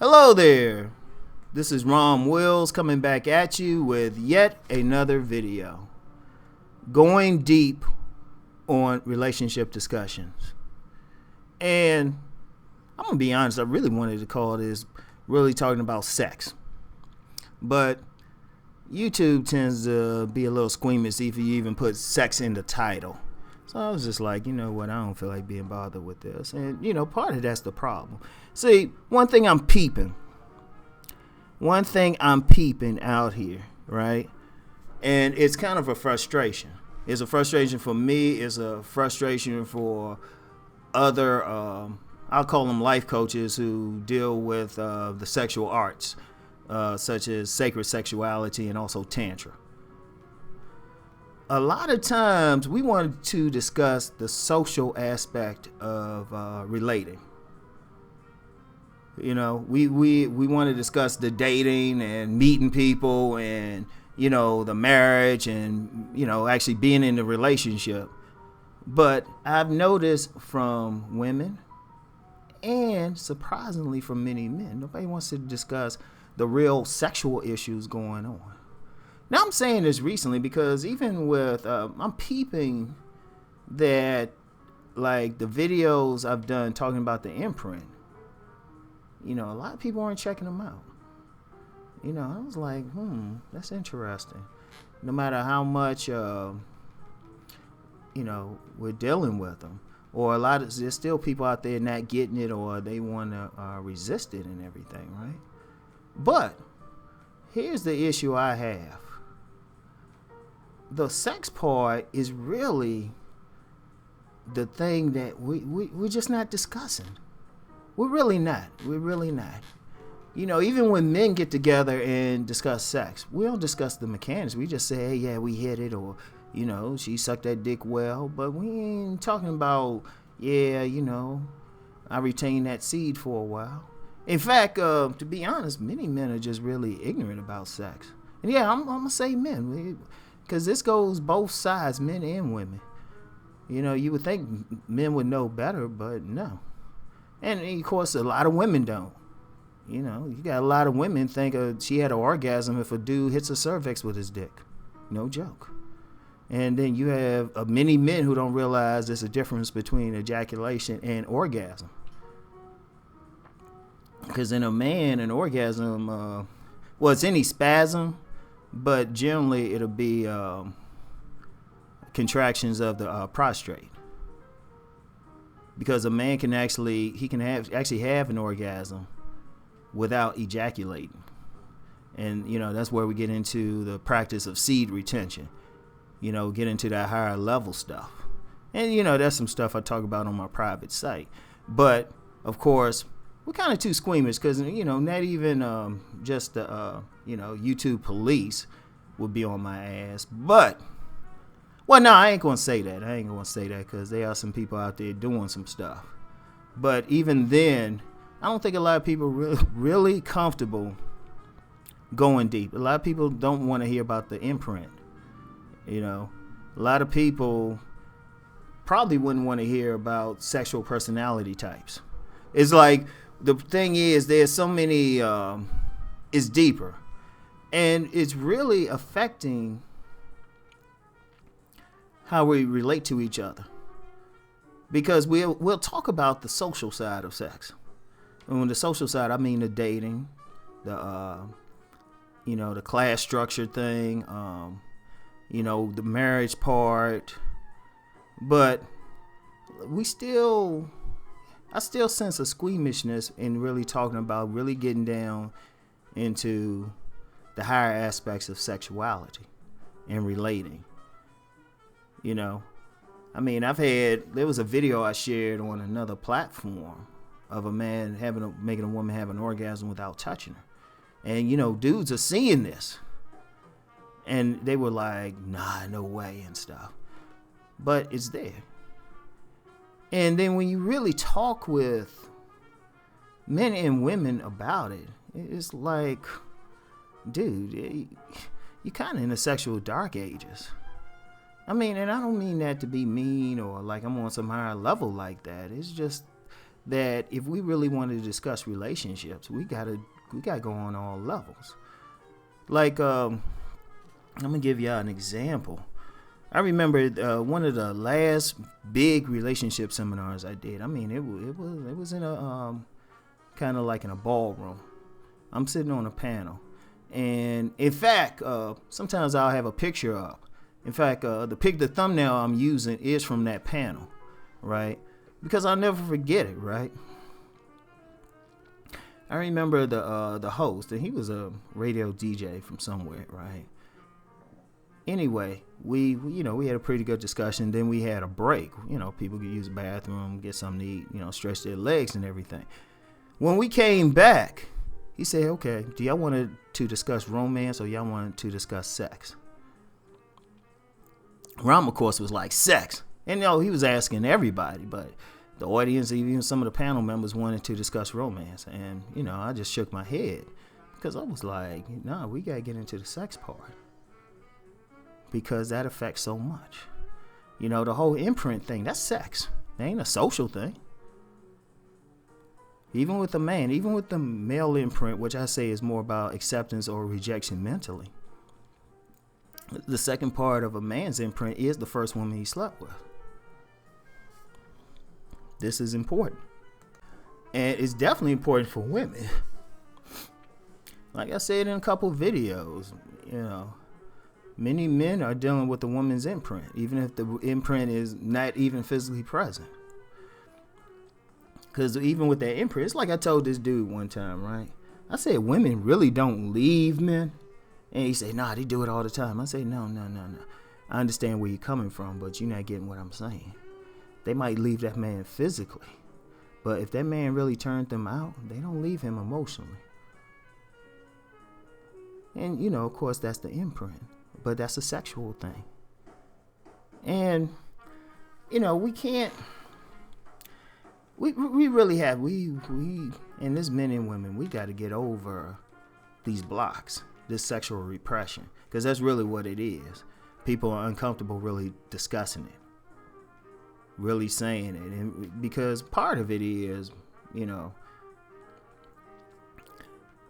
Hello there. This is Ron Wills coming back at you with yet another video. Going deep on relationship discussions. And I'm going to be honest, I really wanted to call this really talking about sex. But YouTube tends to be a little squeamish if you even put sex in the title. So I was just like, you know what, I don't feel like being bothered with this. And, you know, part of that's the problem. See, one thing I'm peeping out here, right? And it's kind of a frustration. It's a frustration for me. It's a frustration for other, I'll call them life coaches who deal with the sexual arts, such as sacred sexuality and also tantra. A lot of times we want to discuss the social aspect of relating. You know, we want to discuss the dating and meeting people and, you know, the marriage and, you know, actually being in the relationship. But I've noticed from women and surprisingly from many men, nobody wants to discuss the real sexual issues going on. Now I'm saying this recently because even with, I'm peeping that like the videos I've done talking about the imprint, you know, a lot of people aren't checking them out. You know, I was like, that's interesting. No matter how much, you know, we're dealing with them, or there's still people out there not getting it, or they want to resist it and everything, right? But here's the issue I have. The sex part is really the thing that we're just not discussing. We're really not. You know, even when men get together and discuss sex, we don't discuss the mechanics. We just say, hey, yeah, we hit it, or, you know, she sucked that dick well. But we ain't talking about, yeah, you know, I retained that seed for a while. In fact, to be honest, many men are just really ignorant about sex. And yeah, I'm going to say men, because this goes both sides, men and women. You know, you would think men would know better, but no. And of course, a lot of women don't. You know, you got a lot of women think she had an orgasm if a dude hits a cervix with his dick. No joke. And then you have many men who don't realize there's a difference between ejaculation and orgasm. Because in a man, an orgasm, well, it's any spasm, but generally it'll be contractions of the prostate. Because a man can actually have an orgasm without ejaculating. And, you know, that's where we get into the practice of seed retention. You know, get into that higher level stuff. And, you know, that's some stuff I talk about on my private site. But, of course, we're kind of too squeamish because, you know, not even just the, you know, YouTube police would be on my ass. But, well, no, I ain't going to say that. I ain't going to say that because there are some people out there doing some stuff. But even then, I don't think a lot of people are really comfortable going deep. A lot of people don't want to hear about the imprint. You know, a lot of people probably wouldn't want to hear about sexual personality types. It's like, the thing is, there's so many, it's deeper. And it's really affecting how we relate to each other. Because we'll talk about the social side of sex. And on the social side, I mean the dating, the, you know, the class structure thing, you know, the marriage part. But I still sense a squeamishness in really talking about really getting down into the higher aspects of sexuality and relating. You know, I mean, there was a video I shared on another platform of a man making a woman have an orgasm without touching her. And, you know, dudes are seeing this. And they were like, nah, no way and stuff. But it's there. And then when you really talk with men and women about it, it's like, dude, you're kind of in the sexual dark ages. I mean, and I don't mean that to be mean or like I'm on some higher level like that. It's just that if we really wanted to discuss relationships, we gotta go on all levels. Like, I'm gonna give y'all an example. I remember one of the last big relationship seminars I did. I mean, it was in a kind of like in a ballroom. I'm sitting on a panel, and in fact, sometimes I'll have a picture up. In fact, the thumbnail I'm using is from that panel, right? Because I'll never forget it, right? I remember the host, and he was a radio DJ from somewhere, right? Anyway, we had a pretty good discussion. Then we had a break. People could use the bathroom, get something to eat, stretch their legs and everything. When we came back, he said, okay, do y'all want to discuss romance or y'all want to discuss sex? Ram, of course, was like, sex. And he was asking everybody, but the audience, even some of the panel members wanted to discuss romance. And, I just shook my head because I was like, nah, we got to get into the sex part. Because that affects so much. The whole imprint thing, that's sex. It ain't a social thing. Even with the man, even with the male imprint, which I say is more about acceptance or rejection mentally. The second part of a man's imprint is the first woman he slept with. This is important. And it's definitely important for women. Like I said in a couple of videos, many men are dealing with the woman's imprint, even if the imprint is not even physically present. Because even with that imprint, it's like I told this dude one time, right? I said, women really don't leave men. And he said, nah, they do it all the time. I say, no. I understand where you're coming from, but you're not getting what I'm saying. They might leave that man physically. But if that man really turned them out, they don't leave him emotionally. And, of course, that's the imprint. But that's a sexual thing. And, we can't. We really have, and this men and women, we got to get over these blocks, this sexual repression, because that's really what it is. People are uncomfortable really discussing it, really saying it, and because part of it is,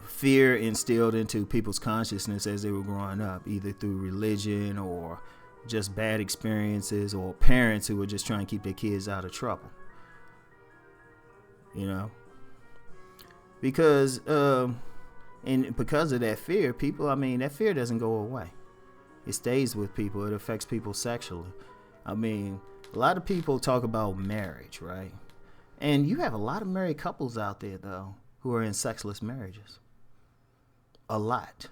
fear instilled into people's consciousness as they were growing up, either through religion or just bad experiences or parents who were just trying to keep their kids out of trouble. Because and because of that fear, that fear doesn't go away. It stays with people. It affects people sexually. A lot of people talk about marriage, right? And you have a lot of married couples out there, though, who are in sexless marriages. A lot.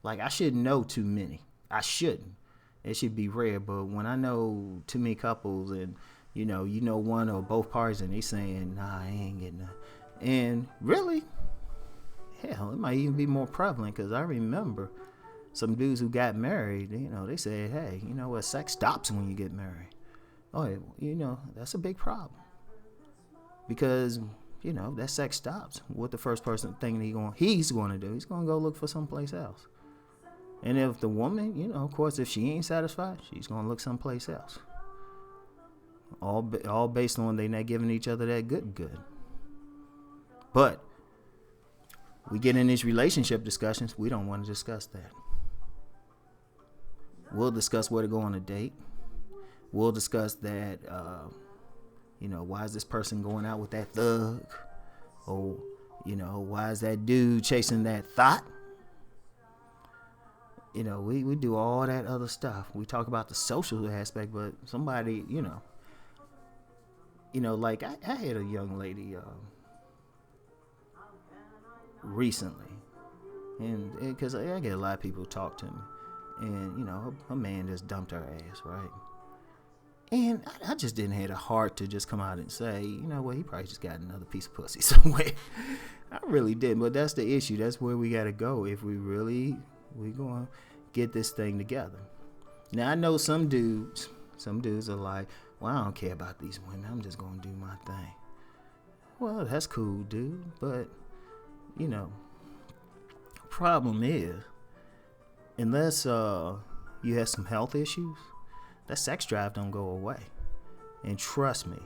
Like, I shouldn't know too many. I shouldn't. It should be rare. But when I know too many couples and one or both parties and they saying, nah, I ain't getting that. And really, hell, it might even be more prevalent because I remember some dudes who got married, they said, hey, sex stops when you get married. Oh, that's a big problem. Because, that sex stops. What the first person thing he's going to do, he's going to go look for someplace else. And if the woman, of course, if she ain't satisfied, she's going to look someplace else. All based on they not giving each other that good. But we get in these relationship discussions, we don't want to discuss that. We'll discuss where to go on a date. We'll discuss that, why is this person going out with that thug? Or, why is that dude chasing that thought? We do all that other stuff. We talk about the social aspect, but somebody, like I had a young lady recently, and because I get a lot of people talk to me, and her man just dumped her ass, right? And I just didn't have the heart to just come out and say, he probably just got another piece of pussy somewhere. I really didn't, but that's the issue. That's where we got to go if we going to get this thing together. Now, I know some dudes are like, well, I don't care about these women. I'm just going to do my thing. Well, that's cool, dude. But, problem is, unless you have some health issues, that sex drive don't go away. And trust me,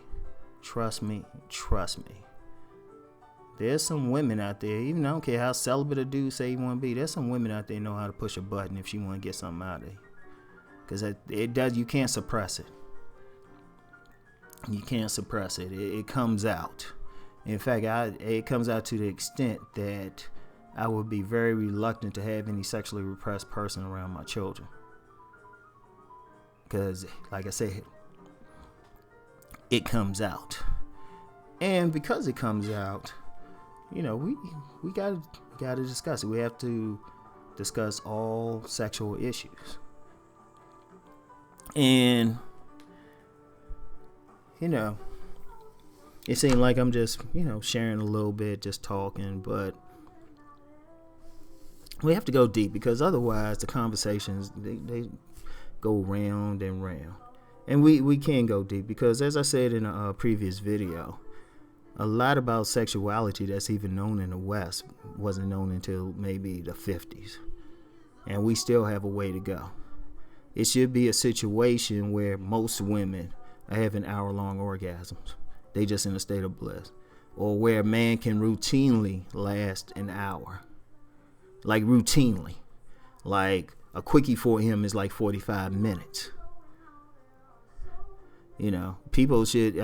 There's some women out there, even I don't care how celibate a dude say you want to be, there's some women out there know how to push a button if she want to get something out of you. Because it does, you can't suppress it. You can't suppress it. It comes out. In fact, it comes out to the extent that I would be very reluctant to have any sexually repressed person around my children. Because, like I said, it comes out. And because it comes out, we gotta discuss it. We have to discuss all sexual issues. And it seemed like I'm just, sharing a little bit, just talking, but we have to go deep, because otherwise the conversations, they go round and round. And we can go deep, because as I said in a previous video, a lot about sexuality that's even known in the West wasn't known until maybe the 50s. And we still have a way to go. It should be a situation where most women are having hour-long orgasms. They just in a state of bliss. Or where a man can routinely last an hour. Like routinely. Like a quickie for him is like 45 minutes. People should,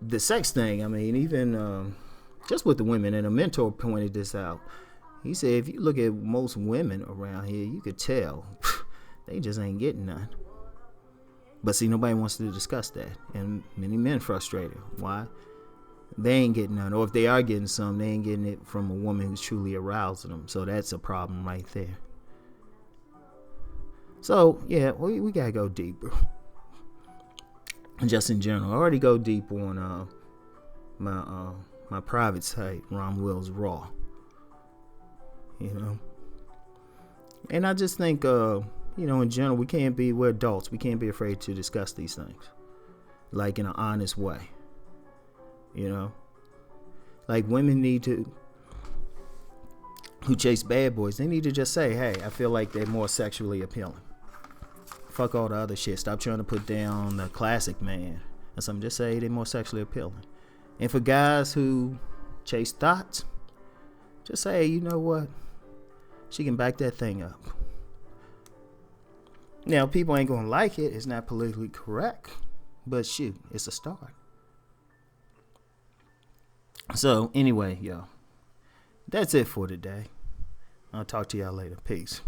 the sex thing, even just with the women, and a mentor pointed this out. He said, if you look at most women around here, you could tell they just ain't getting none. But see, nobody wants to discuss that. And many men frustrated. Why? They ain't getting none. Or if they are getting some, they ain't getting it from a woman who's truly arousing them. So that's a problem right there. So, yeah, we got to go deeper. Just in general. I already go deep on my private site, Ron Wills Raw. And I just think, in general, we're adults. We can't be afraid to discuss these things. Like in an honest way. Like women who chase bad boys, they need to just say, hey, I feel like they're more sexually appealing. Fuck all the other shit. Stop trying to put down the classic man or something. Just say they're more sexually appealing. And for guys who chase thoughts, just say, you know what? She can back that thing up. Now, people ain't gonna like it. It's not politically correct. But shoot, it's a start. So, anyway, yo. That's it for today. I'll talk to y'all later. Peace.